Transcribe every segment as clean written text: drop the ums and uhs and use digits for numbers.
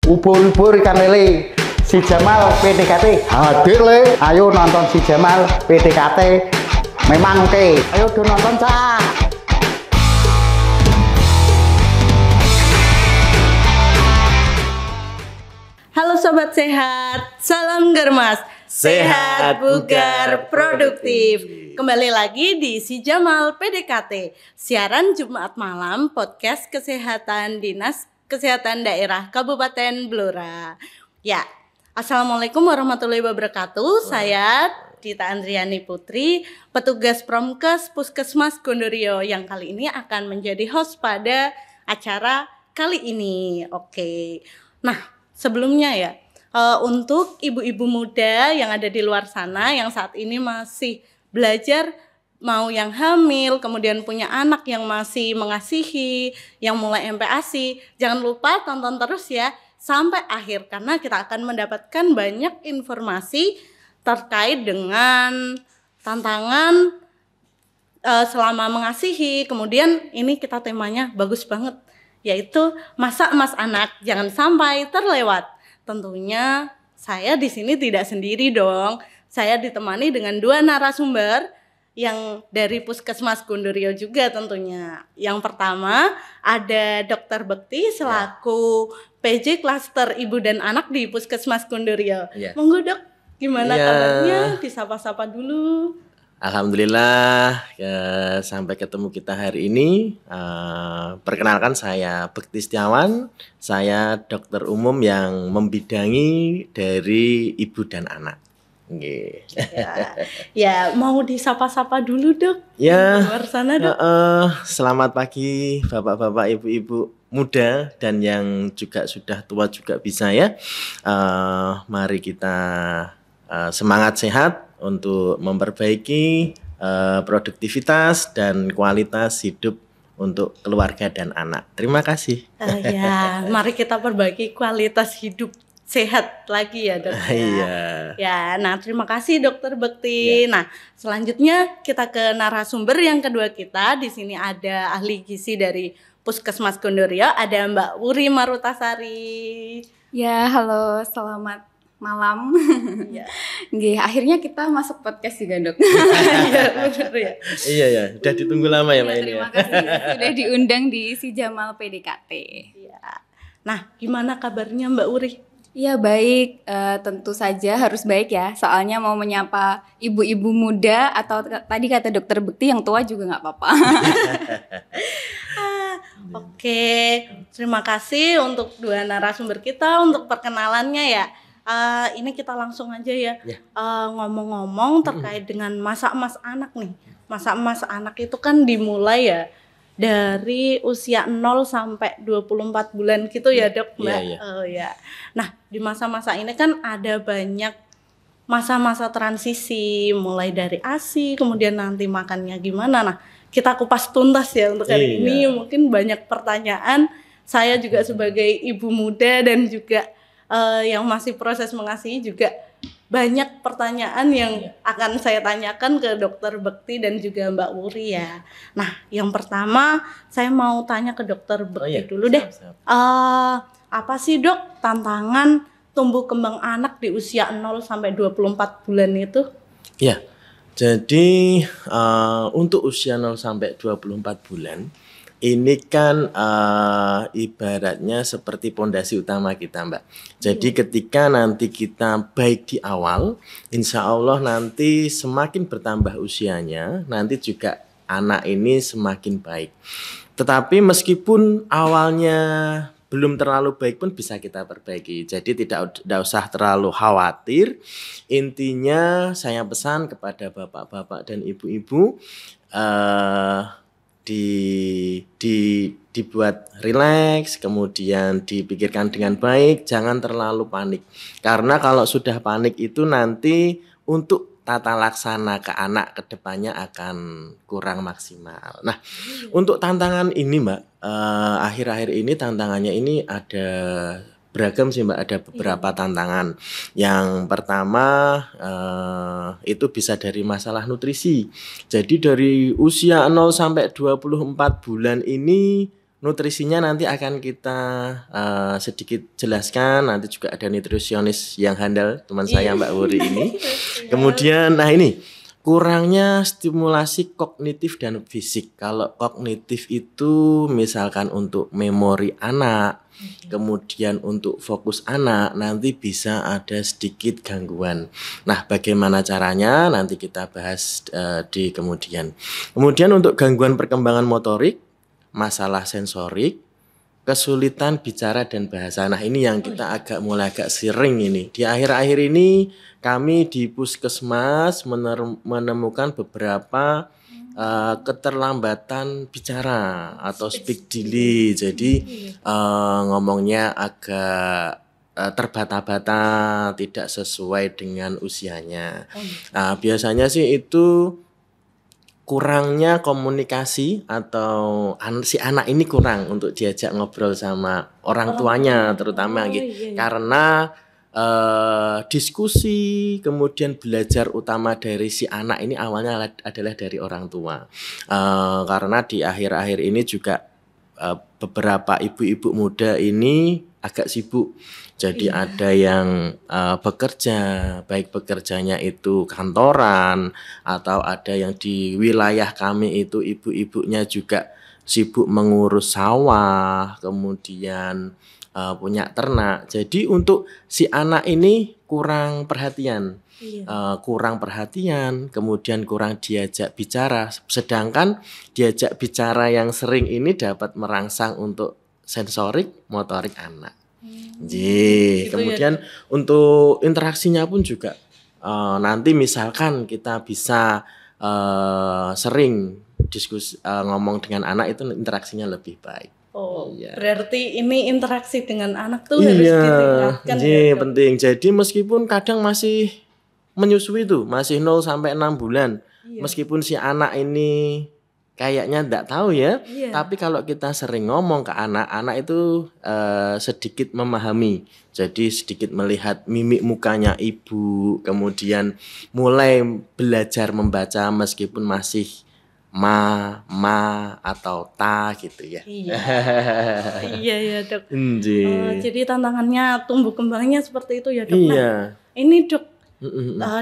Ubur-ubur ikan lele. Si Jamal PDKT hadir le. Ayo nonton si Jamal PDKT. Memang oke. Ayo do nonton cak. Halo Sobat Sehat, salam Germas. Sehat, bugar, produktif. Kembali lagi di Si Jamal PDKT, siaran Jumat malam podcast kesehatan Dinas Kesehatan Daerah Kabupaten Blora. Ya, Assalamualaikum warahmatullahi wabarakatuh. Saya Dita Andriani Putri, petugas Promkes Puskesmas Gondorio yang kali ini akan menjadi host pada acara kali ini. Oke. Nah, sebelumnya ya, untuk ibu-ibu muda yang ada di luar sana yang saat ini masih belajar, mau yang hamil, kemudian punya anak yang masih mengasihi, yang mulai MPASI, jangan lupa tonton terus ya sampai akhir karena kita akan mendapatkan banyak informasi terkait dengan tantangan selama mengasihi. Kemudian ini kita temanya bagus banget, yaitu masa emas anak, jangan sampai terlewat. Tentunya saya di sini tidak sendiri dong. Saya ditemani dengan dua narasumber yang dari Puskesmas Gondorio juga tentunya. Yang pertama ada Dr. Bekti selaku PJ Klaster Ibu dan Anak di Puskesmas Gondorio. Monggo Dok, gimana kabarnya? Disapa-sapa dulu. Alhamdulillah sampai ketemu kita hari ini. Perkenalkan saya Bekti Setiawan, saya dokter umum yang membidangi dari ibu dan anak. Ya, mau disapa-sapa dulu Dok. Ya, luar sana Dok. Selamat pagi bapak-bapak, ibu-ibu muda dan yang juga sudah tua juga bisa ya. Mari kita semangat sehat untuk memperbaiki produktivitas dan kualitas hidup untuk keluarga dan anak. Terima kasih. Ya, mari kita perbaiki kualitas hidup sehat lagi ya Dok. Ya, nah terima kasih Dokter Bekti. Nah, selanjutnya kita ke narasumber yang kedua kita. Di sini ada ahli gizi dari Puskesmas Gondorio, ada Mbak Wuri Marutasari. Ya, halo, selamat malam. Akhirnya kita masuk podcast juga Dok. Iya ya, udah ditunggu lama ya Mbak ini. Terima kasih sudah diundang di Si Jamal PDKT. Ya. Nah, gimana kabarnya Mbak Wuri? Ya baik, tentu saja harus baik ya. Soalnya mau menyapa ibu-ibu muda atau tadi kata Dokter Bekti yang tua juga nggak apa-apa. Oke, terima kasih untuk dua narasumber kita untuk perkenalannya ya. Ini kita langsung aja ya. Ngomong-ngomong terkait dengan masa emas anak nih. Masa emas anak itu kan dimulai ya dari usia 0 sampai 24 bulan gitu ya Dok Mbak. Nah, di masa-masa ini kan ada banyak masa-masa transisi, mulai dari ASI, kemudian nanti makannya gimana. Nah, kita kupas tuntas ya untuk hari ini. Mungkin banyak pertanyaan. Saya juga sebagai ibu muda dan juga yang masih proses mengasihi juga banyak pertanyaan yang akan saya tanyakan ke Dokter Bekti dan juga Mbak Wuri ya. Nah, yang pertama saya mau tanya ke Dokter Bekti dulu deh. Apa sih Dok tantangan tumbuh kembang anak di usia 0 sampai 24 bulan itu? Ya, jadi untuk usia 0 sampai 24 bulan ini kan ibaratnya seperti pondasi utama kita Mbak. Jadi ketika nanti kita baik di awal, insya Allah nanti semakin bertambah usianya, nanti juga anak ini semakin baik. Tetapi meskipun awalnya belum terlalu baik pun bisa kita perbaiki. Jadi tidak usah terlalu khawatir. Intinya saya pesan kepada bapak-bapak dan ibu-ibu, dibuat rileks, kemudian dipikirkan dengan baik, jangan terlalu panik. Karena kalau sudah panik itu nanti untuk tata laksana ke anak ke depannya akan kurang maksimal. Nah, untuk tantangan ini Mbak, akhir-akhir ini tantangannya ini ada beragam sih Mbak, ada beberapa tantangan. Yang pertama itu bisa dari masalah nutrisi. Jadi dari usia 0 sampai 24 bulan ini nutrisinya nanti akan kita sedikit jelaskan. Nanti juga ada nutrisionis yang handal, teman saya Mbak Wuri ini. Kemudian, nah ini kurangnya stimulasi kognitif dan fisik. Kalau kognitif itu misalkan untuk memori anak, kemudian untuk fokus anak, nanti bisa ada sedikit gangguan. Nah, bagaimana caranya? Nanti kita bahas di kemudian. Kemudian untuk gangguan perkembangan motorik, masalah sensorik, kesulitan bicara dan bahasa. Nah, ini yang kita mulai agak sering ini. Di akhir-akhir ini kami di Puskesmas menemukan beberapa keterlambatan bicara atau speak delay. Jadi ngomongnya agak terbata-bata, tidak sesuai dengan usianya. Nah, biasanya sih itu kurangnya komunikasi atau si anak ini kurang untuk diajak ngobrol sama orang tuanya terutama gitu. Karena diskusi kemudian belajar utama dari si anak ini awalnya adalah dari orang tua. Karena di akhir-akhir ini juga beberapa ibu-ibu muda ini agak sibuk. Jadi ada yang bekerja, baik bekerjanya itu kantoran atau ada yang di wilayah kami itu ibu-ibunya juga sibuk mengurus sawah, kemudian punya ternak. Jadi untuk si anak ini kurang perhatian. Kurang perhatian, kemudian kurang diajak bicara. Sedangkan diajak bicara yang sering ini dapat merangsang untuk sensorik, motorik anak. Kemudian untuk interaksinya pun juga nanti misalkan kita bisa sering diskusi ngomong dengan anak itu interaksinya lebih baik. Berarti ini interaksi dengan anak tuh harus ditingkatkan. Penting. Jadi meskipun kadang masih menyusui tuh, masih 0 sampai 6 bulan. Meskipun si anak ini kayaknya enggak tahu ya, tapi kalau kita sering ngomong ke anak itu sedikit memahami. Jadi sedikit melihat mimik mukanya ibu, kemudian mulai belajar membaca meskipun masih ma atau ta gitu ya. Iya Dok. Jadi tantangannya tumbuh kembangnya seperti itu ya Dok. Nah, ini Dok,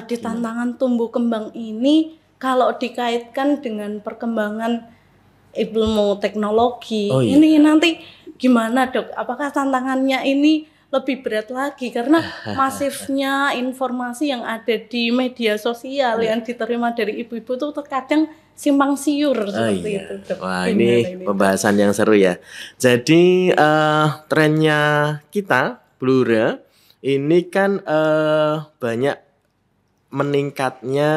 di tantangan tumbuh kembang ini kalau dikaitkan dengan perkembangan ilmu teknologi, ini nanti gimana Dok? Apakah tantangannya ini lebih berat lagi karena masifnya informasi yang ada di media sosial yang diterima dari ibu-ibu itu terkadang simpang siur seperti itu Dok. Wah, ini pembahasan yang seru ya. Jadi trennya kita Blura ini kan banyak meningkatnya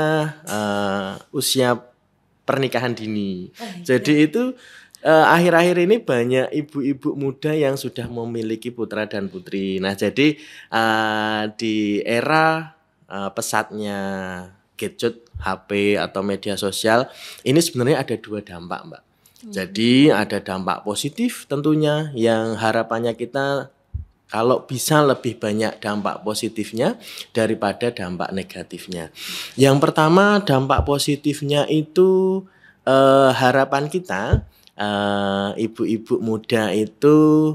usia pernikahan dini. Jadi itu akhir-akhir ini banyak ibu-ibu muda yang sudah memiliki putra dan putri. Nah, jadi di era pesatnya gadget, HP atau media sosial, ini sebenarnya ada 2 dampak, Mbak. Jadi ada dampak positif tentunya yang harapannya kita kalau bisa lebih banyak dampak positifnya daripada dampak negatifnya. Yang pertama, dampak positifnya itu harapan kita ibu-ibu muda itu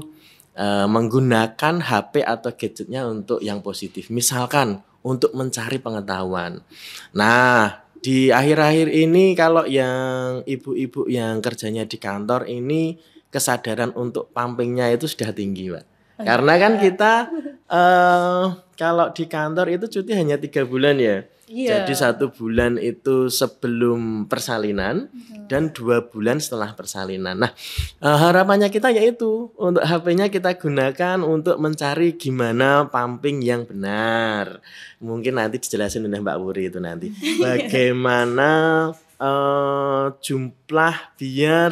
menggunakan HP atau gadgetnya untuk yang positif. Misalkan untuk mencari pengetahuan. Nah, di akhir-akhir ini kalau yang ibu-ibu yang kerjanya di kantor ini kesadaran untuk pumpingnya itu sudah tinggi, Pak. Karena kan kita kalau di kantor itu cuti hanya 3 bulan ya. Jadi 1 bulan itu sebelum persalinan dan 2 bulan setelah persalinan. Nah, harapannya kita yaitu untuk HP-nya kita gunakan untuk mencari gimana pumping yang benar. Mungkin nanti dijelasin oleh Mbak Wuri itu nanti. Bagaimana jumlah biar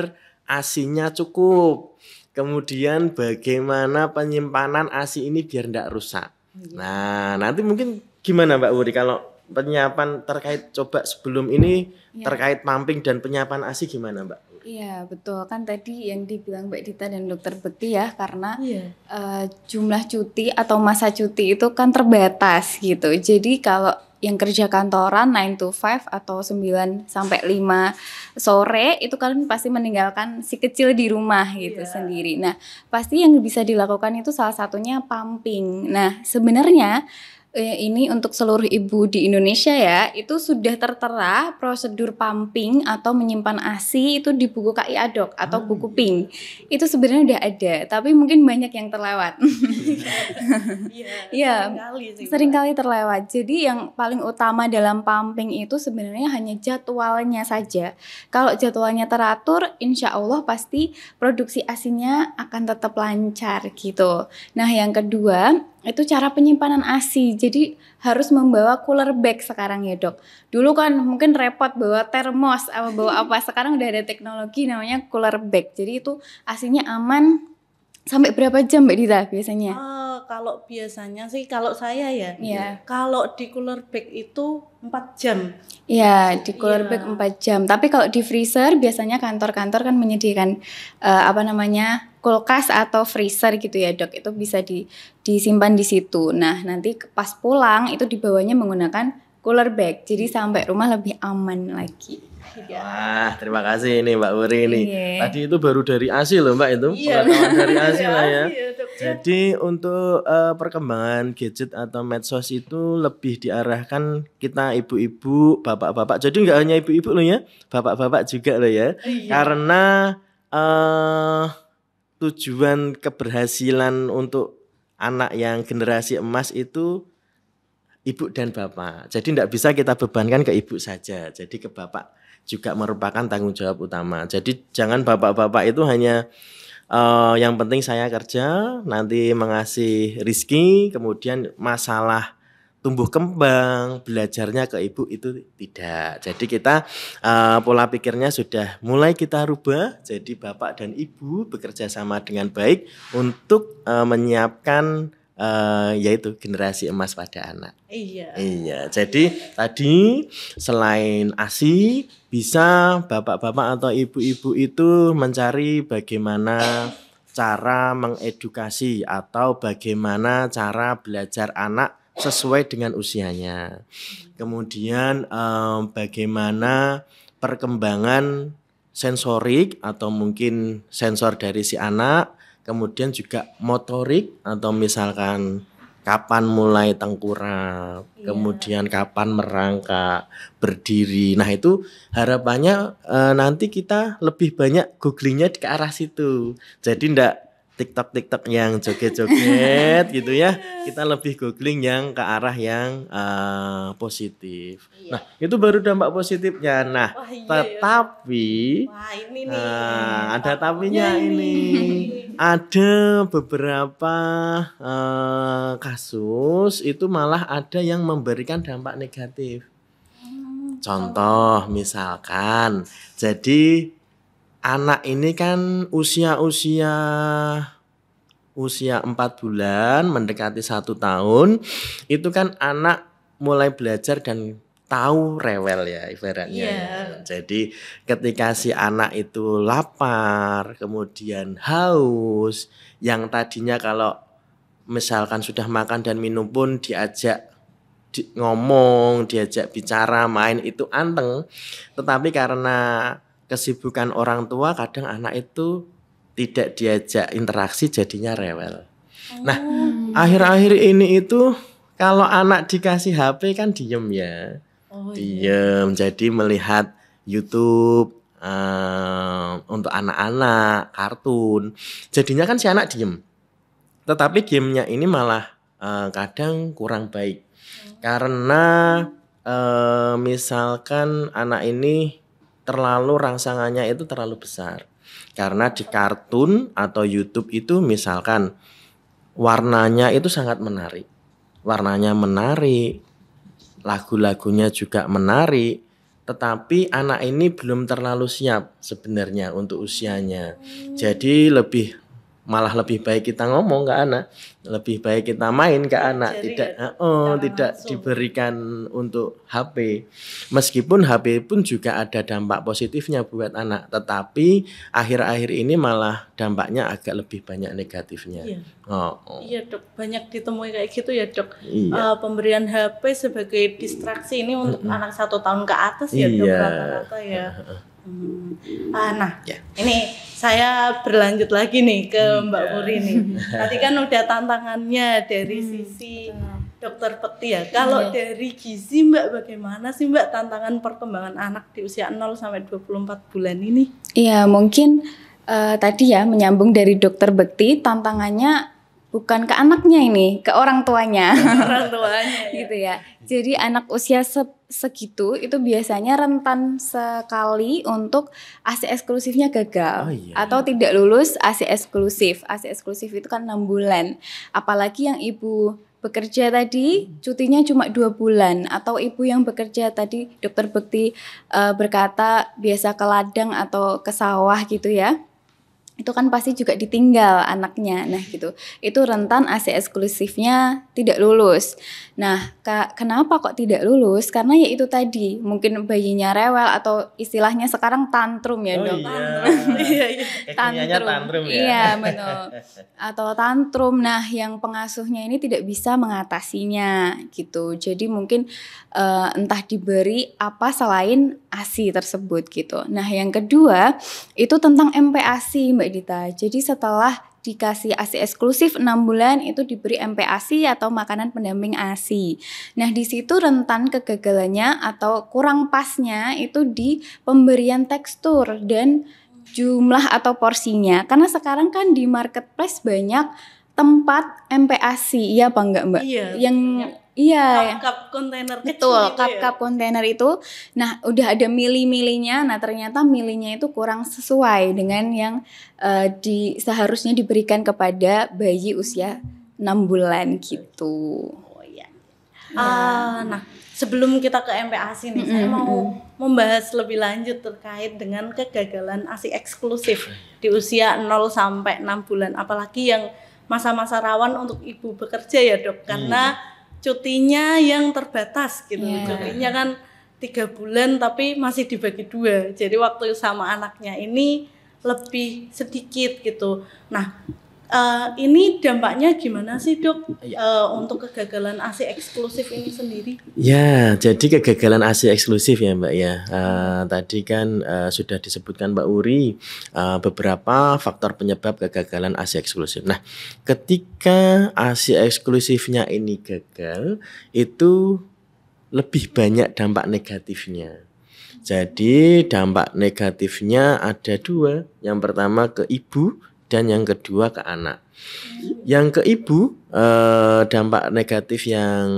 ASI-nya cukup. Kemudian bagaimana penyimpanan ASI ini biar tidak rusak. Nah, nanti mungkin gimana Mbak Wuri kalau penyiapan terkait coba sebelum ini terkait pumping dan penyiapan ASI gimana Mbak? Iya betul, kan tadi yang dibilang Mbak Dita dan Dokter Bekti ya, karena jumlah cuti atau masa cuti itu kan terbatas gitu. Jadi kalau yang kerja kantoran 9 to 5 atau 9 sampai 5 sore itu kalian pasti meninggalkan si kecil di rumah gitu sendiri. Nah, pasti yang bisa dilakukan itu salah satunya pumping. Nah, sebenarnya ini untuk seluruh ibu di Indonesia ya, itu sudah tertera prosedur pumping atau menyimpan ASI itu di buku KIA Dok atau buku PING. Itu sebenarnya udah ada, tapi mungkin banyak yang terlewat. Iya, seringkali terlewat. Jadi yang paling utama dalam pumping itu sebenarnya hanya jadwalnya saja. Kalau jadwalnya teratur, insya Allah pasti produksi ASINya akan tetap lancar gitu. Nah, yang kedua itu cara penyimpanan ASI. Jadi harus membawa cooler bag sekarang ya Dok. Dulu kan mungkin repot bawa termos atau bawa apa. Sekarang udah ada teknologi namanya cooler bag. Jadi itu ASINya aman sampai berapa jam Mbak Dita biasanya? Kalau biasanya sih kalau saya ya, Iya. kalau di cooler bag itu 4 jam. Ya, di cooler bag 4 jam. Tapi kalau di freezer biasanya kantor-kantor kan menyediakan kulkas atau freezer gitu ya Dok. Itu bisa disimpan di situ. Nah, nanti pas pulang itu dibawanya menggunakan cooler bag. Jadi sampai rumah lebih aman lagi. Wah, terima kasih ini Mbak Wuri ini. Iya. Tadi itu baru dari ASI loh Mbak itu, pengetahuan dari ASI lah ya. Jadi untuk perkembangan gadget atau medsos itu lebih diarahkan kita ibu-ibu, bapak-bapak. Jadi nggak hanya ibu-ibu loh ya, bapak-bapak juga loh ya. Karena tujuan keberhasilan untuk anak yang generasi emas itu ibu dan bapak. Jadi tidak bisa kita bebankan ke ibu saja. Jadi ke bapak juga merupakan tanggung jawab utama. Jadi jangan bapak-bapak itu hanya yang penting saya kerja, nanti mengasih rizki, kemudian masalah tumbuh kembang, belajarnya ke ibu itu tidak. Jadi kita pola pikirnya sudah mulai kita rubah. Jadi bapak dan ibu bekerja sama dengan baik untuk menyiapkan yaitu generasi emas pada anak. Iya. Jadi tadi selain ASI bisa bapak-bapak atau ibu-ibu itu mencari bagaimana cara mengedukasi atau bagaimana cara belajar anak sesuai dengan usianya. Kemudian bagaimana perkembangan sensorik atau mungkin sensor dari si anak, kemudian juga motorik atau misalkan kapan mulai tengkurap, kemudian kapan merangkak, berdiri. Nah itu harapannya nanti kita lebih banyak googlingnya ke arah situ. Jadi ndak TikTok yang joget-joget gitu ya. Kita lebih googling yang ke arah yang positif. Nah itu baru dampak positifnya. Nah tetapi ada tapinya ini. Ada beberapa kasus itu malah ada yang memberikan dampak negatif. Contoh misalkan, jadi anak ini kan usia 4 bulan mendekati 1 tahun, itu kan anak mulai belajar dan tahu rewel ya ibaratnya. Jadi ketika si anak itu lapar, kemudian haus, yang tadinya kalau misalkan sudah makan dan minum pun diajak ngomong, diajak bicara, main itu anteng. Tetapi karena kesibukan orang tua kadang anak itu tidak diajak interaksi jadinya rewel. Nah, akhir-akhir ini itu kalau anak dikasih HP kan diem ya. Diem, jadi melihat YouTube untuk anak-anak, kartun. Jadinya kan si anak diem. Tetapi gamenya ini malah kadang kurang baik. Karena misalkan anak ini terlalu rangsangannya itu terlalu besar. Karena di kartun atau YouTube itu misalkan warnanya itu sangat menarik. Warnanya menarik. Lagu-lagunya juga menarik, tetapi anak ini belum terlalu siap sebenarnya untuk usianya. Jadi lebih malah lebih baik kita ngomong ke anak, lebih baik kita main ke anak, Jadi tidak secara tidak langsung. diberikan untuk HP. Meskipun HP pun juga ada dampak positifnya buat anak, tetapi akhir-akhir ini malah dampaknya agak lebih banyak negatifnya. Iya. Oh. Iya dok, banyak ditemui kayak gitu ya dok. Iya. Pemberian HP sebagai distraksi ini untuk anak 1 tahun ke atas ya dok, Iya. rata-rata ya. Nah, Ya. ini saya berlanjut lagi nih ke Mbak Puri nih. Tadi kan udah tantangannya dari sisi dokter Peti ya. Kalau dari gizi Mbak, bagaimana sih Mbak tantangan perkembangan anak di usia 0 sampai 24 bulan ini? Iya, mungkin tadi ya menyambung dari dokter Bekti, tantangannya bukan ke anaknya ini, ke orang tuanya. Orang tuanya ya. Gitu ya. Jadi anak usia segitu itu biasanya rentan sekali untuk ASI eksklusifnya gagal Oh, iya. atau tidak lulus ASI eksklusif. ASI eksklusif itu kan 6 bulan. Apalagi yang ibu bekerja tadi cutinya cuma 2 bulan, atau ibu yang bekerja tadi dokter Bekti berkata biasa ke ladang atau ke sawah gitu ya. Itu kan pasti juga ditinggal anaknya. Nah gitu, itu rentan ASI eksklusifnya tidak lulus. Nah kenapa kok tidak lulus? Karena ya itu tadi, mungkin bayinya rewel atau istilahnya sekarang tantrum ya dok. Iya, iya. Kekiniannya tantrum ya. Iya betul. Atau tantrum. Nah yang pengasuhnya ini tidak bisa mengatasinya gitu. Jadi mungkin entah diberi apa selain ASI tersebut gitu. Nah yang kedua itu tentang MPASI Mbak Dita. Jadi setelah dikasih ASI eksklusif 6 bulan itu diberi MPASI atau makanan pendamping ASI. Nah di situ rentan kegagalannya atau kurang pasnya itu di pemberian tekstur dan jumlah atau porsinya. Karena sekarang kan di marketplace banyak tempat MPASI, iya apa enggak Mbak? Iya, Yang banyak. iya. Cup kontainer kecil Betul, itu cup-cup kontainer itu. Nah, udah ada mili-milinya. Nah, ternyata milinya itu kurang sesuai dengan yang seharusnya diberikan kepada bayi usia 6 bulan gitu. Oh iya. Nah, sebelum kita ke MPASI nih, saya mau membahas lebih lanjut terkait dengan kegagalan ASI eksklusif di usia 0 sampai 6 bulan, apalagi yang masa-masa rawan untuk ibu bekerja ya, Dok. Karena cutinya yang terbatas gitu. Yeah. Cutinya kan 3 bulan tapi masih dibagi 2. Jadi waktu sama anaknya ini lebih sedikit gitu. Nah, ini dampaknya gimana sih dok untuk kegagalan ASI eksklusif ini sendiri? Ya, jadi kegagalan ASI eksklusif ya Mbak ya. Tadi kan sudah disebutkan Mbak Uri beberapa faktor penyebab kegagalan ASI eksklusif. Nah, ketika ASI eksklusifnya ini gagal, itu lebih banyak dampak negatifnya. Jadi dampak negatifnya ada 2. Yang pertama ke ibu dan yang kedua ke anak. Yang ke ibu dampak negatif yang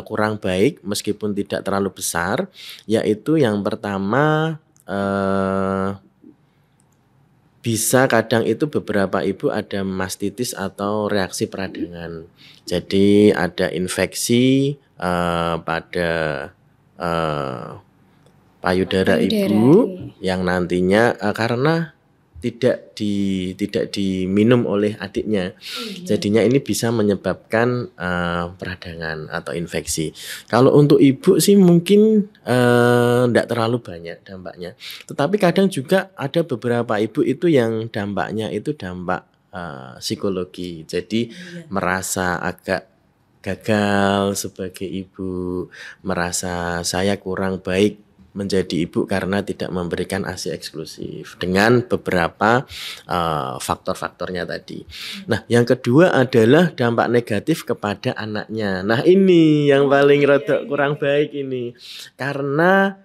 kurang baik meskipun tidak terlalu besar, yaitu yang pertama bisa kadang itu beberapa ibu ada mastitis atau reaksi peradangan. Jadi ada infeksi pada payudara ibu yang nantinya karena tidak diminum oleh adiknya, jadinya ini bisa menyebabkan peradangan atau infeksi. Kalau untuk ibu sih mungkin tidak terlalu banyak dampaknya, tetapi kadang juga ada beberapa ibu itu yang dampaknya itu dampak psikologi, jadi merasa agak gagal sebagai ibu, merasa saya kurang baik menjadi ibu karena tidak memberikan ASI eksklusif dengan beberapa faktor-faktornya tadi. Nah, yang kedua adalah dampak negatif kepada anaknya. Nah, ini yang paling rada kurang baik ini. Karena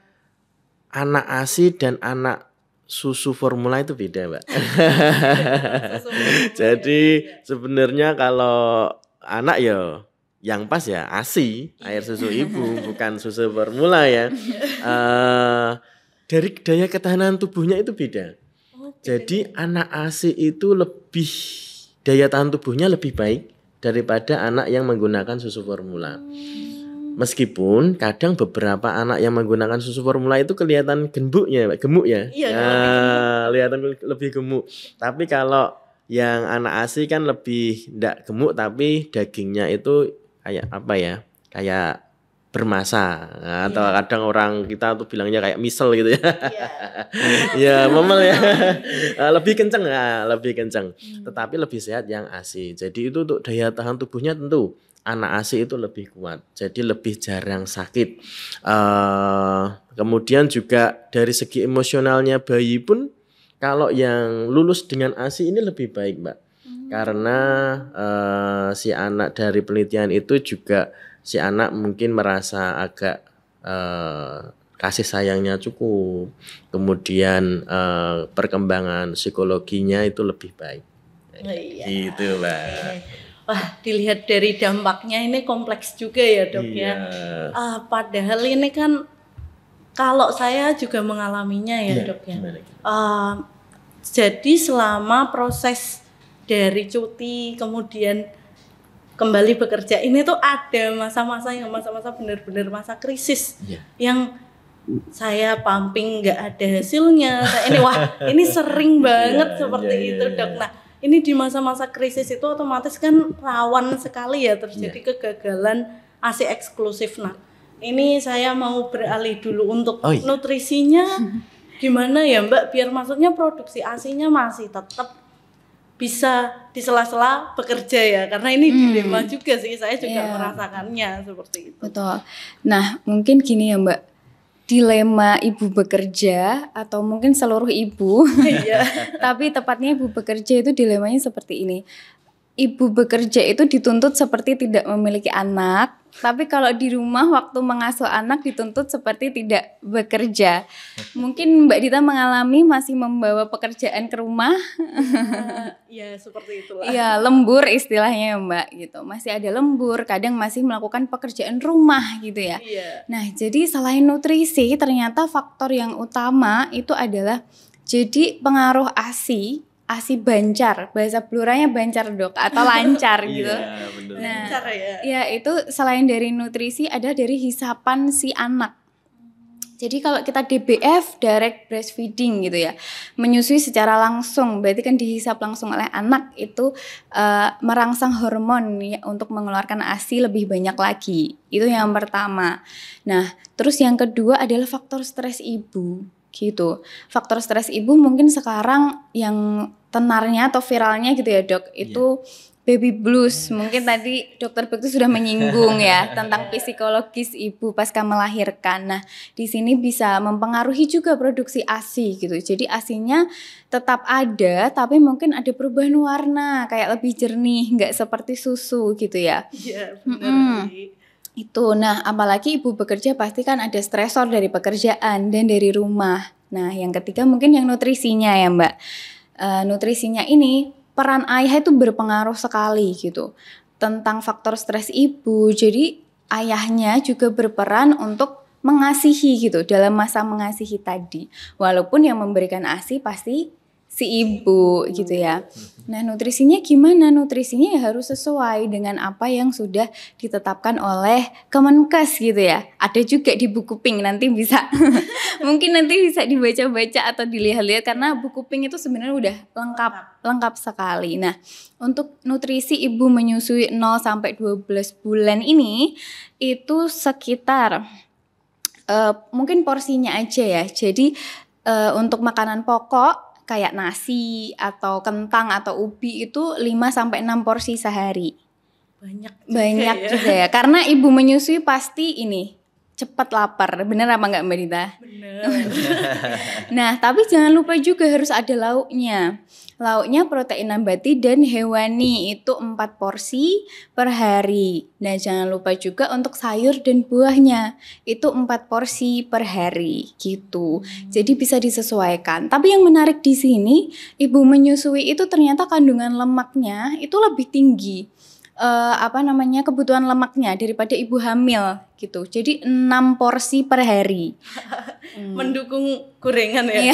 anak ASI dan anak susu formula itu beda, Mbak. Jadi sebenarnya kalau anak ya yang pas ya ASI, air susu ibu, bukan susu formula ya. Dari daya ketahanan tubuhnya itu beda. Jadi anak ASI itu lebih daya tahan tubuhnya lebih baik daripada anak yang menggunakan susu formula. Meskipun kadang beberapa anak yang menggunakan susu formula itu kelihatan gemuk ya. Iya, kelihatan lebih gemuk. Tapi kalau yang anak ASI kan lebih ndak gemuk tapi dagingnya itu kayak apa ya? Kayak bermasa. Nah, atau kadang orang kita tuh bilangnya kayak misel gitu ya. Ya, memel ya. Lebih kenceng ya, lebih kenceng. Tetapi lebih sehat yang ASI. Jadi itu untuk daya tahan tubuhnya tentu anak ASI itu lebih kuat. Jadi lebih jarang sakit. Kemudian juga dari segi emosionalnya bayi pun kalau yang lulus dengan ASI ini lebih baik, Mbak. Karena si anak dari penelitian itu juga si anak mungkin merasa agak kasih sayangnya cukup, kemudian perkembangan psikologinya itu lebih baik. Gitu, Mbak. Wah, dilihat dari dampaknya ini kompleks juga ya, Dok ya. Padahal ini kan kalau saya juga mengalaminya ya, Dok ya. Jadi selama proses dari cuti kemudian kembali bekerja ini tuh ada masa-masa benar-benar masa krisis yang saya pumping nggak ada hasilnya. Ini sering banget seperti itu, Dok. Nah, ini di masa-masa krisis itu otomatis kan rawan sekali ya terjadi kegagalan ASI eksklusif. Nah, ini saya mau beralih dulu untuk nutrisinya gimana ya, Mbak, biar maksudnya produksi ASI-nya masih tetap bisa di sela-sela bekerja ya, karena ini dilema juga sih, saya juga merasakannya seperti itu. Betul. Nah, mungkin gini ya, Mbak, dilema ibu bekerja atau mungkin seluruh ibu, tapi tepatnya ibu bekerja itu dilemanya seperti ini. Ibu bekerja itu dituntut seperti tidak memiliki anak, tapi kalau di rumah waktu mengasuh anak dituntut seperti tidak bekerja. Mungkin Mbak Dita mengalami masih membawa pekerjaan ke rumah. Ya, seperti itulah. Iya, lembur istilahnya ya, Mbak, gitu. Masih ada lembur, kadang masih melakukan pekerjaan rumah gitu ya. Nah, jadi selain nutrisi, ternyata faktor yang utama itu adalah jadi pengaruh ASI bancar, bahasa Bluranya bancar, Dok, atau lancar gitu. Nah, lancar ya itu selain dari nutrisi ada dari hisapan si anak. Jadi kalau kita DBF, direct breastfeeding gitu ya, menyusui secara langsung, berarti kan dihisap langsung oleh anak, itu merangsang hormon ya, untuk mengeluarkan ASI lebih banyak lagi. Itu yang pertama. Nah, terus yang kedua adalah faktor stres ibu. Gitu. Faktor stres ibu mungkin sekarang yang tenarnya atau viralnya gitu ya, Dok, itu baby blues. Mungkin tadi Dokter Bekti sudah menyinggung ya tentang psikologis ibu pasca melahirkan. Nah, di sini bisa mempengaruhi juga produksi ASI gitu. Jadi ASINya tetap ada, tapi mungkin ada perubahan warna, kayak lebih jernih, nggak seperti susu gitu ya. Iya, benar. Itu, nah apalagi ibu bekerja pasti kan ada stresor dari pekerjaan dan dari rumah. Nah, yang ketiga mungkin yang nutrisinya ya, Mbak. Nutrisinya ini peran ayah itu berpengaruh sekali gitu tentang faktor stres ibu. Jadi ayahnya juga berperan untuk mengasihi gitu dalam masa mengasihi tadi. Walaupun yang memberikan ASI pasti si ibu gitu ya. Nah, nutrisinya gimana? Nutrisinya ya harus sesuai dengan apa yang sudah ditetapkan oleh Kemenkes gitu ya. Ada juga di buku Pink, nanti bisa mungkin nanti bisa dibaca-baca atau dilihat-lihat karena buku Pink itu sebenarnya udah lengkap sekali. Nah, untuk nutrisi ibu menyusui 0 sampai 12 bulan ini itu sekitar mungkin porsinya aja ya. Jadi untuk makanan pokok kayak nasi atau kentang atau ubi itu 5 sampai 6 porsi sehari. Banyak juga ya. Karena ibu menyusui pasti ini cepat lapar. Bener apa enggak, Mbak Dita? Bener. Nah, tapi jangan lupa juga harus ada lauknya. Lauknya protein nabati dan hewani itu 4 porsi per hari. Nah, jangan lupa juga untuk sayur dan buahnya itu 4 porsi per hari gitu. Jadi bisa disesuaikan. Tapi yang menarik di sini, ibu menyusui itu ternyata kandungan lemaknya itu lebih tinggi. Kebutuhan lemaknya daripada ibu hamil gitu. Jadi 6 porsi per hari. Mendukung gorengan ya.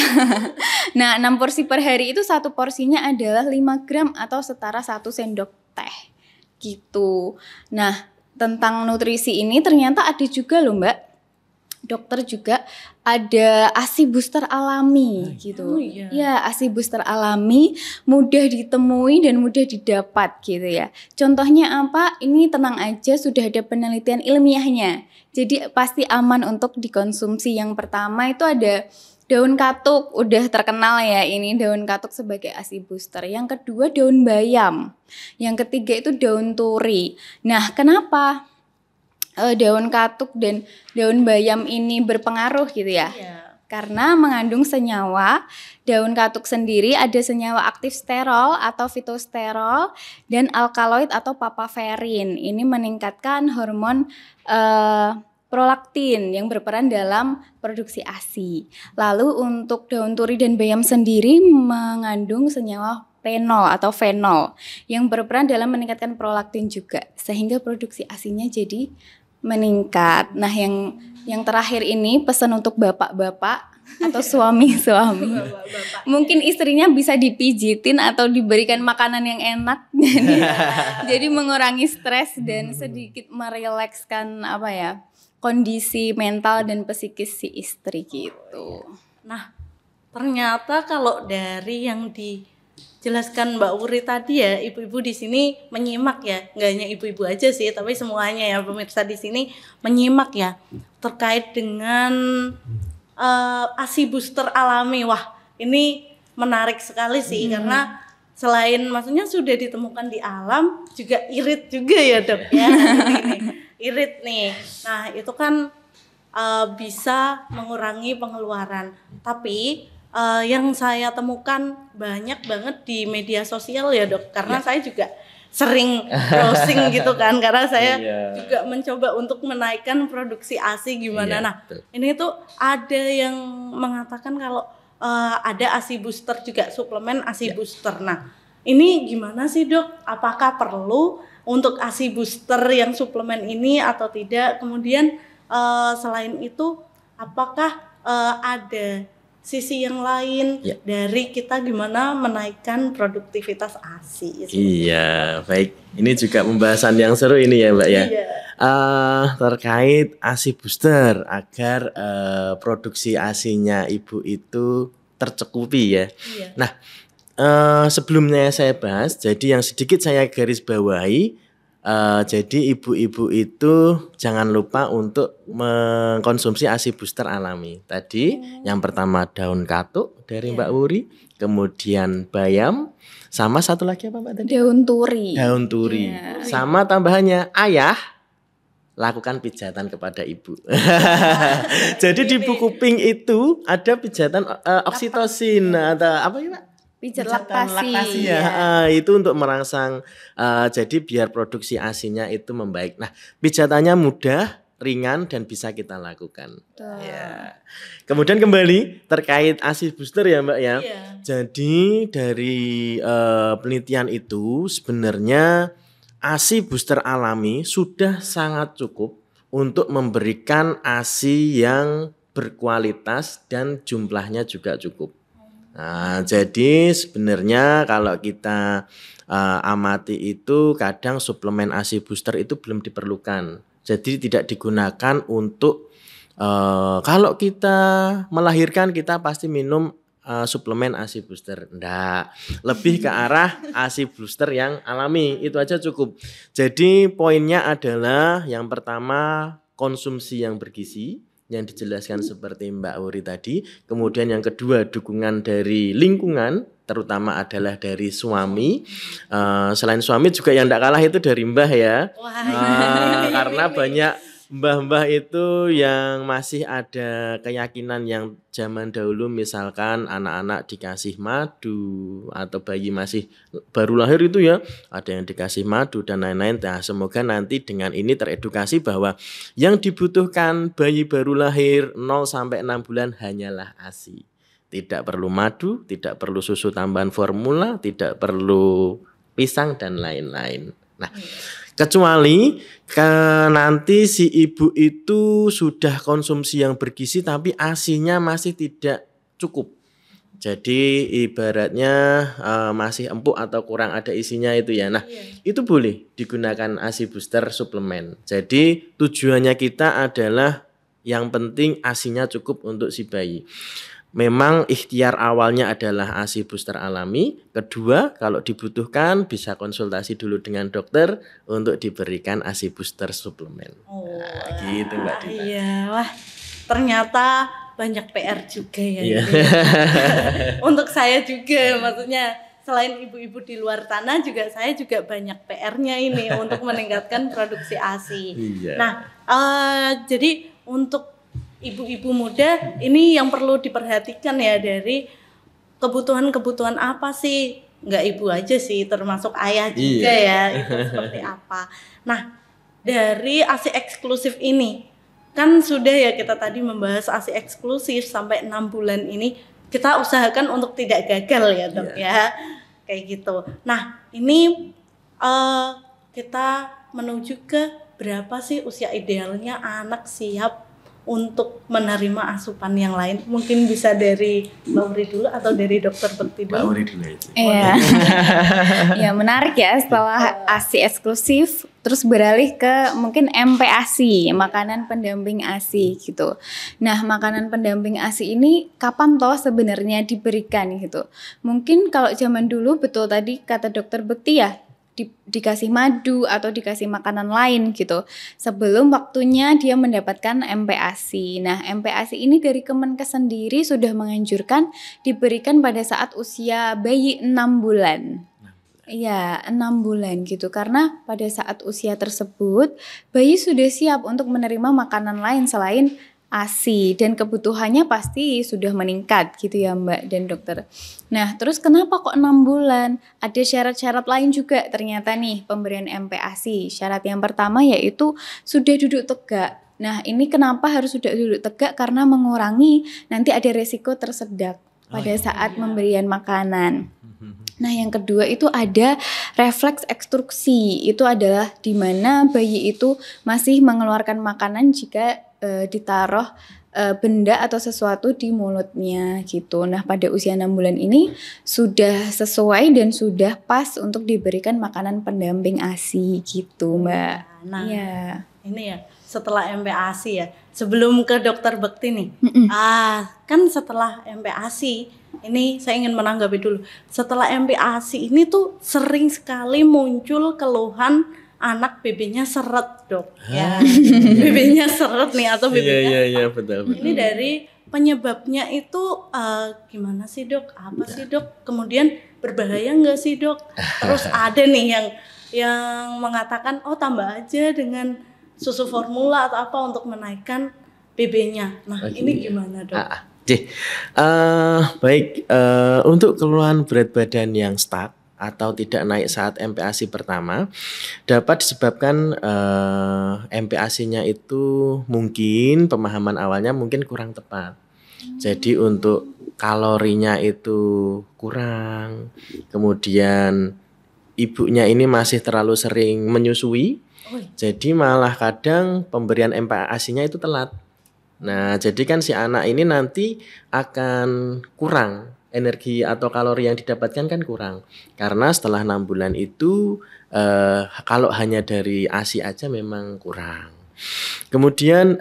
Nah, 6 porsi per hari itu satu porsinya adalah 5 gram atau setara 1 sendok teh. Gitu. Nah, tentang nutrisi ini ternyata ada juga loh, Mbak. dokter juga ada ASI booster alami gitu. Oh, iya. Ya, ASI booster alami mudah ditemui dan mudah didapat gitu ya. Contohnya apa? Ini tenang aja, sudah ada penelitian ilmiahnya. Jadi pasti aman untuk dikonsumsi. Yang pertama itu ada daun katuk, udah terkenal ya ini daun katuk sebagai ASI booster. Yang kedua daun bayam. Yang ketiga itu daun turi. Nah, kenapa daun katuk dan daun bayam ini berpengaruh gitu ya? Iya. Karena mengandung senyawa. Daun katuk sendiri ada senyawa aktif sterol atau fitosterol dan alkaloid atau papaverin. Ini meningkatkan hormon prolaktin yang berperan dalam produksi ASI. Lalu untuk daun turi dan bayam sendiri mengandung senyawa renol atau fenol yang berperan dalam meningkatkan prolaktin juga, sehingga produksi ASINya jadi meningkat. Nah, yang terakhir ini pesan untuk bapak-bapak atau suami-suami. Mungkin istrinya bisa dipijitin atau diberikan makanan yang enak. Jadi mengurangi stres dan sedikit merilekskan kondisi mental dan psikis si istri gitu. Nah, ternyata kalau dari yang dijelaskan Mbak Wuri tadi ya, ibu-ibu di sini menyimak ya, nggak hanya ibu-ibu aja sih, tapi semuanya ya pemirsa di sini menyimak ya terkait dengan ASI booster alami. Wah, ini menarik sekali sih karena selain maksudnya sudah ditemukan di alam, juga irit juga ya dok ya. Ini irit nih. Nah itu kan bisa mengurangi pengeluaran. Tapi yang saya temukan banyak banget di media sosial ya dok, karena saya juga sering browsing gitu kan, karena saya juga mencoba untuk menaikkan produksi ASI gimana. Nah ini tuh ada yang mengatakan kalau ada ASI booster juga, suplemen ASI booster. Nah ini gimana sih dok? Apakah perlu untuk ASI booster yang suplemen ini atau tidak? Kemudian selain itu apakah ada sisi yang lain dari kita gimana menaikkan produktivitas ASI? Iya, baik. Ini juga pembahasan yang seru ini ya Mbak ya. Iya. Terkait ASI booster agar produksi ASINya ibu itu tercukupi ya. Iya. Nah, sebelumnya saya bahas, jadi yang sedikit saya garis bawahi, jadi ibu-ibu itu jangan lupa untuk mengkonsumsi ASI booster alami. Tadi yang pertama daun katuk dari Mbak Wuri, kemudian bayam, sama satu lagi apa Mbak tadi? Daun turi. Daun turi. Sama tambahannya ayah, lakukan pijatan kepada ibu. Jadi di buku pink itu ada pijatan oksitosin atau apa ya Pak? Pijat Pijatan laktasi ya. Itu untuk merangsang jadi biar produksi ASINya itu membaik. Nah, pijatannya mudah, ringan dan bisa kita lakukan. Ya. Kemudian kembali terkait ASI booster ya Mbak ya. Iya. Jadi dari penelitian itu sebenarnya ASI booster alami sudah sangat cukup untuk memberikan ASI yang berkualitas dan jumlahnya juga cukup. Nah, jadi sebenarnya kalau kita amati itu kadang suplemen ASI booster itu belum diperlukan. Jadi tidak digunakan untuk kalau kita melahirkan kita pasti minum suplemen ASI booster. Enggak, lebih ke arah ASI booster yang alami, itu aja cukup. Jadi poinnya adalah yang pertama konsumsi yang bergizi, yang dijelaskan seperti Mbak Wuri tadi. Kemudian yang kedua dukungan dari lingkungan, terutama adalah dari suami. Selain suami juga yang tidak kalah itu dari mbah ya. Karena banyak mbah-mbah itu yang masih ada keyakinan yang zaman dahulu, misalkan anak-anak dikasih madu atau bayi masih baru lahir itu ya ada yang dikasih madu dan lain-lain. Nah, semoga nanti dengan ini teredukasi bahwa yang dibutuhkan bayi baru lahir 0 sampai 6 bulan hanyalah ASI. Tidak perlu madu, tidak perlu susu tambahan formula, tidak perlu pisang dan lain-lain. Nah, kecuali nanti si ibu itu sudah konsumsi yang bergizi tapi ASINya masih tidak cukup. Jadi ibaratnya masih empuk atau kurang ada isinya itu ya. Nah, itu boleh digunakan ASI booster suplemen. Jadi tujuannya kita adalah Yang penting ASI-nya cukup untuk si bayi. Memang ikhtiar awalnya adalah ASI booster alami. Kedua, kalau dibutuhkan bisa konsultasi dulu dengan dokter untuk diberikan ASI booster suplemen. Nah, gitu Mbak Dita. Iya, wah ternyata banyak PR juga ya. Iya. Gitu. Untuk saya juga, maksudnya selain ibu-ibu di luar tanah juga saya juga banyak PR-nya ini untuk meningkatkan produksi ASI. Iya. Nah, jadi untuk ibu-ibu muda ini yang perlu diperhatikan ya, dari kebutuhan-kebutuhan apa sih, nggak ibu aja sih, termasuk ayah juga ya, itu seperti apa. Nah, dari ASI eksklusif ini kan sudah ya, kita tadi membahas ASI eksklusif sampai 6 bulan ini kita usahakan untuk tidak gagal ya dok ya, kayak gitu. Nah ini kita menuju ke berapa sih usia idealnya anak siap untuk menerima asupan yang lain? Mungkin bisa dari Mbak Uri dulu atau dari Dokter Bekti dulu. Mbak Uri dulu aja. Iya. Ya menarik ya, setelah ASI eksklusif terus beralih ke mungkin MPASI, makanan pendamping ASI gitu. Nah, makanan pendamping ASI ini kapan toh sebenarnya diberikan gitu. Mungkin kalau zaman dulu betul tadi kata Dokter Bekti ya, dikasih madu atau dikasih makanan lain gitu sebelum waktunya dia mendapatkan MPASI. Nah, MPASI ini dari Kemenkes sendiri sudah menganjurkan diberikan pada saat usia bayi 6 bulan. Iya, 6 bulan gitu. Karena pada saat usia tersebut bayi sudah siap untuk menerima makanan lain selain ASI dan kebutuhannya pasti sudah meningkat gitu ya Mbak dan dokter. Nah terus kenapa kok 6 bulan? Ada syarat-syarat lain juga ternyata nih pemberian MPASI. Syarat yang pertama yaitu sudah duduk tegak. Nah ini kenapa harus sudah duduk tegak? Karena mengurangi nanti ada resiko tersedak pada saat pemberian makanan. Nah yang kedua itu ada refleks ekstruksi. Itu adalah di mana bayi itu masih mengeluarkan makanan jika ditaruh benda atau sesuatu di mulutnya gitu. Nah pada usia 6 bulan ini sudah sesuai dan sudah pas untuk diberikan makanan pendamping ASI gitu Mbak. Nah ya. Ini ya setelah MPASI ya, sebelum ke Dokter Bekti nih, kan setelah MPASI ini saya ingin menanggapi dulu. Setelah MPASI ini tuh sering sekali muncul keluhan anak BB-nya seret dok, ya BB-nya seret nih atau BB-nya. Iya betul. Ini dari penyebabnya itu gimana sih dok? Apa sih dok? Kemudian berbahaya nggak sih dok? Terus ada nih yang mengatakan oh tambah aja dengan susu formula atau apa untuk menaikkan BB-nya. Nah ini gimana dok? Baik, untuk keluhan berat badan yang stuck atau tidak naik saat MPASI pertama dapat disebabkan MPASI-nya itu mungkin pemahaman awalnya mungkin kurang tepat. Jadi untuk kalorinya itu kurang, kemudian ibunya ini masih terlalu sering menyusui, jadi malah kadang pemberian MPASI-nya itu telat. Nah jadi kan si anak ini nanti akan kurang energi atau kalori yang didapatkan kan kurang. Karena setelah 6 bulan itu kalau hanya dari ASI aja memang kurang. Kemudian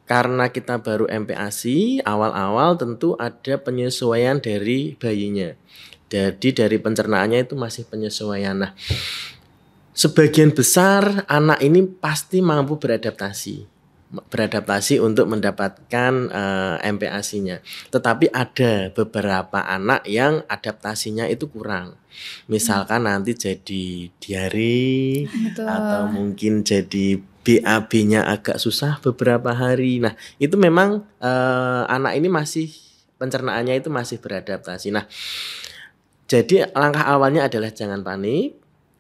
karena kita baru MPASI, awal-awal tentu ada penyesuaian dari bayinya. Jadi dari pencernaannya itu masih penyesuaian. Nah, sebagian besar anak ini pasti mampu beradaptasi untuk mendapatkan MPASI-nya. Tetapi ada beberapa anak yang adaptasinya itu kurang. Misalkan nanti jadi diare atau mungkin jadi BAB-nya agak susah beberapa hari. Nah, itu memang anak ini masih pencernaannya itu masih beradaptasi. Nah, jadi langkah awalnya adalah jangan panik.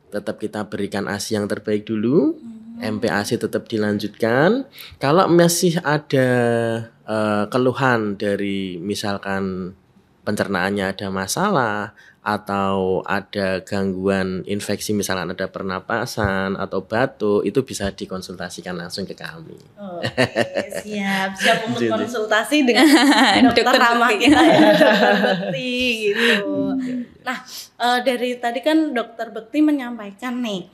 Tetap kita berikan ASI yang terbaik dulu. MPASI tetap dilanjutkan. Kalau masih ada keluhan dari misalkan pencernaannya ada masalah atau ada gangguan infeksi, misalkan ada pernapasan atau batuk, itu bisa dikonsultasikan langsung ke kami. Siap untuk konsultasi dengan dokter ramah kita ya, Dokter Bekti gitu. Nah dari tadi kan Dokter Bekti menyampaikan nih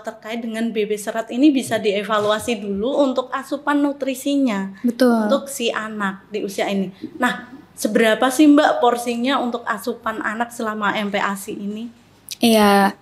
terkait dengan BB serat ini bisa dievaluasi dulu untuk asupan nutrisinya Betul. untuk si anak di usia ini. Nah, seberapa sih Mbak porsinya untuk asupan anak selama MPASI ini? Iya,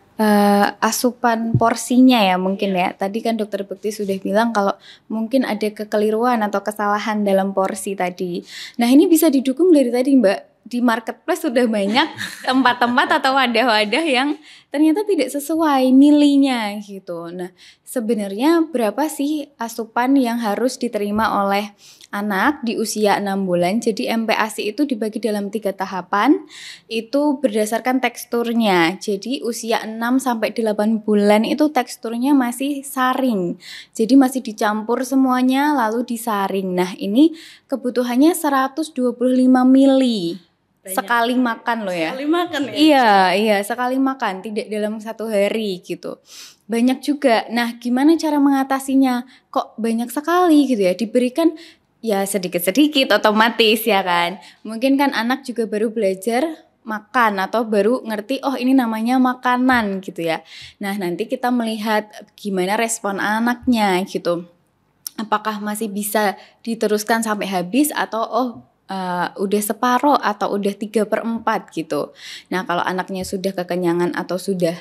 asupan porsinya ya mungkin ya. Tadi kan Dokter Bekti sudah bilang kalau mungkin ada kekeliruan atau kesalahan dalam porsi tadi. Nah, ini bisa didukung dari tadi Mbak. Di marketplace sudah banyak tempat-tempat atau wadah-wadah yang ternyata tidak sesuai nilainya gitu. Nah, sebenarnya berapa sih asupan yang harus diterima oleh anak di usia 6 bulan? Jadi MPASI itu dibagi dalam 3 tahapan. Itu berdasarkan teksturnya. Jadi usia 6 sampai 8 bulan itu teksturnya masih saring. Jadi masih dicampur semuanya lalu disaring. Nah, ini kebutuhannya 125 mili. Sekali makan loh ya. Sekali makan ya? Iya, sekali makan, tidak dalam 1 hari gitu. Banyak juga. Nah, gimana cara mengatasinya? Kok banyak sekali gitu ya? Diberikan ya sedikit-sedikit otomatis ya kan. Mungkin kan anak juga baru belajar makan atau baru ngerti oh ini namanya makanan gitu ya. Nah, nanti kita melihat gimana respon anaknya gitu. Apakah masih bisa diteruskan sampai habis atau udah separoh atau udah 3/4 gitu. Nah, kalau anaknya sudah kekenyangan atau sudah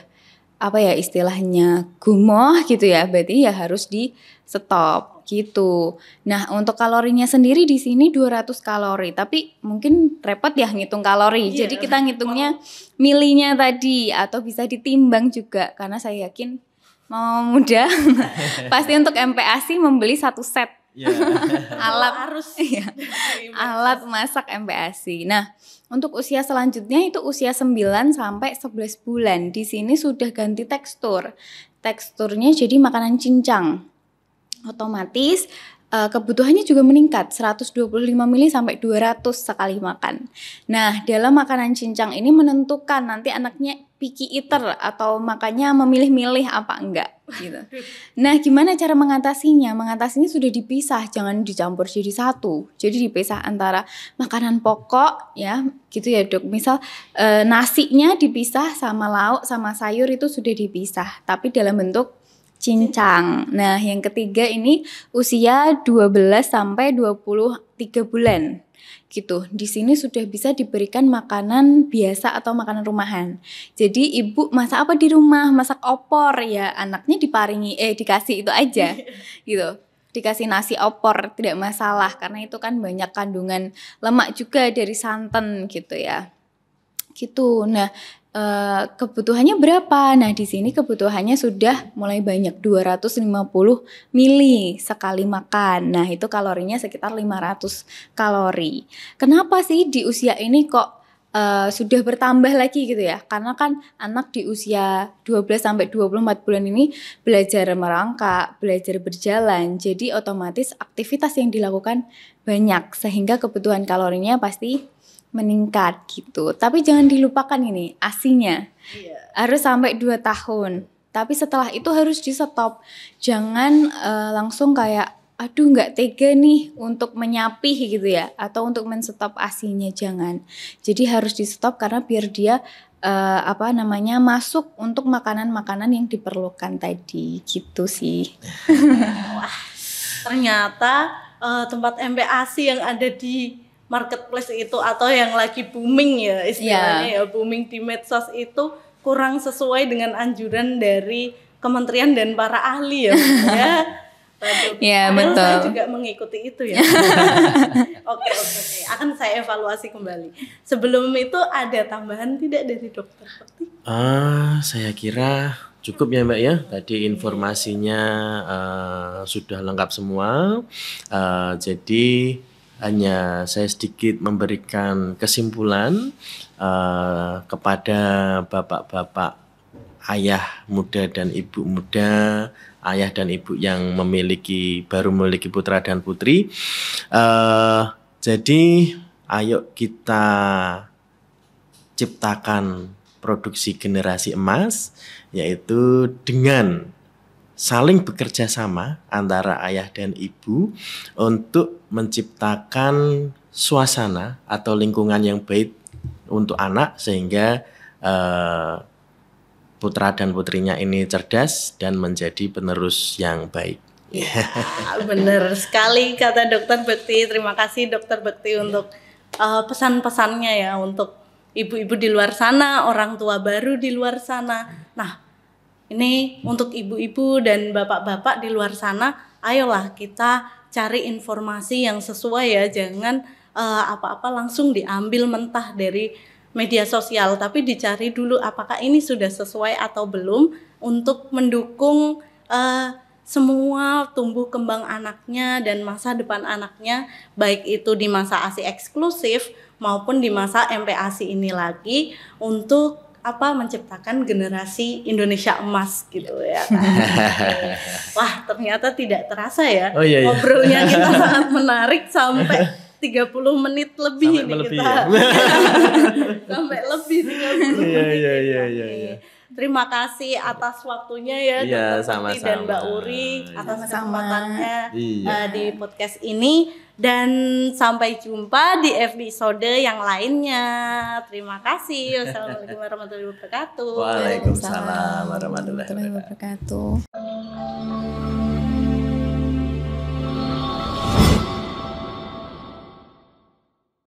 apa ya istilahnya gumoh gitu ya, berarti ya harus di stop gitu. Nah, untuk kalorinya sendiri di sini 200 kalori, tapi mungkin repot ya ngitung kalori. Iya. Jadi kita ngitungnya milinya tadi atau bisa ditimbang juga karena saya yakin mama muda pasti untuk MPASI membeli 1 set Ya. alat harus iya, alat masak MPASI. Nah, untuk usia selanjutnya itu usia 9 sampai 11 bulan. Di sini sudah ganti tekstur. Teksturnya jadi makanan cincang. Otomatis kebutuhannya juga meningkat 125 mili sampai 200 sekali makan. Nah, dalam makanan cincang ini menentukan nanti anaknya picky eater atau makannya memilih-milih apa enggak gitu. Nah, gimana cara mengatasinya? Mengatasinya sudah dipisah, jangan dicampur jadi satu. Jadi dipisah antara makanan pokok ya, gitu ya, Dok. Misal nasinya dipisah sama lauk sama sayur itu sudah dipisah, tapi dalam bentuk cincang. Nah, yang ketiga ini usia 12 sampai 23 bulan. Gitu. Di sini sudah bisa diberikan makanan biasa atau makanan rumahan. Jadi ibu masak apa di rumah? Masak opor ya, anaknya dikasih itu aja. Gitu. Dikasih nasi opor tidak masalah karena itu kan banyak kandungan lemak juga dari santan gitu ya. Gitu. Nah, kebutuhannya berapa? Nah, di sini kebutuhannya sudah mulai banyak 250 mili sekali makan. Nah, itu kalorinya sekitar 500 kalori. Kenapa sih di usia ini kok sudah bertambah lagi gitu ya? Karena kan anak di usia 12 sampai 24 bulan ini belajar merangkak, belajar berjalan. Jadi otomatis aktivitas yang dilakukan banyak sehingga kebutuhan kalorinya pasti meningkat gitu. Tapi jangan dilupakan ini ASINya. Harus sampai 2 tahun. Tapi setelah itu harus di stop. Jangan langsung kayak aduh nggak tega nih untuk menyapih gitu ya atau untuk men-stop ASINya, jangan. Jadi harus di stop karena biar dia masuk untuk makanan-makanan yang diperlukan tadi gitu sih. Wah, ternyata tempat MPASI yang ada di marketplace itu atau yang lagi booming ya istilahnya ya booming di medsos itu kurang sesuai dengan anjuran dari kementerian dan para ahli ya. Ya, betul. betul. Saya juga mengikuti itu ya. Oke. Akan saya evaluasi kembali. Sebelum itu ada tambahan tidak dari dokter? Saya kira cukup ya Mbak ya. Tadi informasinya sudah lengkap semua. Jadi hanya saya sedikit memberikan kesimpulan kepada bapak-bapak, ayah muda dan ibu muda, ayah dan ibu yang baru memiliki putra dan putri. Jadi ayo kita ciptakan produksi generasi emas, yaitu dengan saling bekerja sama antara ayah dan ibu untuk menciptakan suasana atau lingkungan yang baik untuk anak sehingga putra dan putrinya ini cerdas dan menjadi penerus yang baik. Bener sekali kata Dokter Bekti. Terima kasih Dokter Bekti untuk pesan-pesannya ya untuk ibu-ibu di luar sana, orang tua baru di luar sana. Nah, ini untuk ibu-ibu dan bapak-bapak di luar sana, ayolah kita cari informasi yang sesuai ya, jangan apa-apa langsung diambil mentah dari media sosial, tapi dicari dulu apakah ini sudah sesuai atau belum untuk mendukung semua tumbuh kembang anaknya dan masa depan anaknya, baik itu di masa ASI eksklusif maupun di masa MPASI ini lagi, untuk menciptakan generasi Indonesia emas gitu ya kan. Wah, ternyata tidak terasa ya. Oh, iya. Ngobrolnya kita sangat menarik sampai 30 menit lebih sampai nih lebih kita. ya? Sampai lebih 30 menit. Iya. Terima kasih atas waktunya ya Iya, Dr. Bekti dan Mbak Uri atas kesempatannya di podcast ini, dan sampai jumpa di episode yang lainnya. Terima kasih. Wassalamualaikum warahmatullahi wabarakatuh. Waalaikumsalam warahmatullahi wabarakatuh.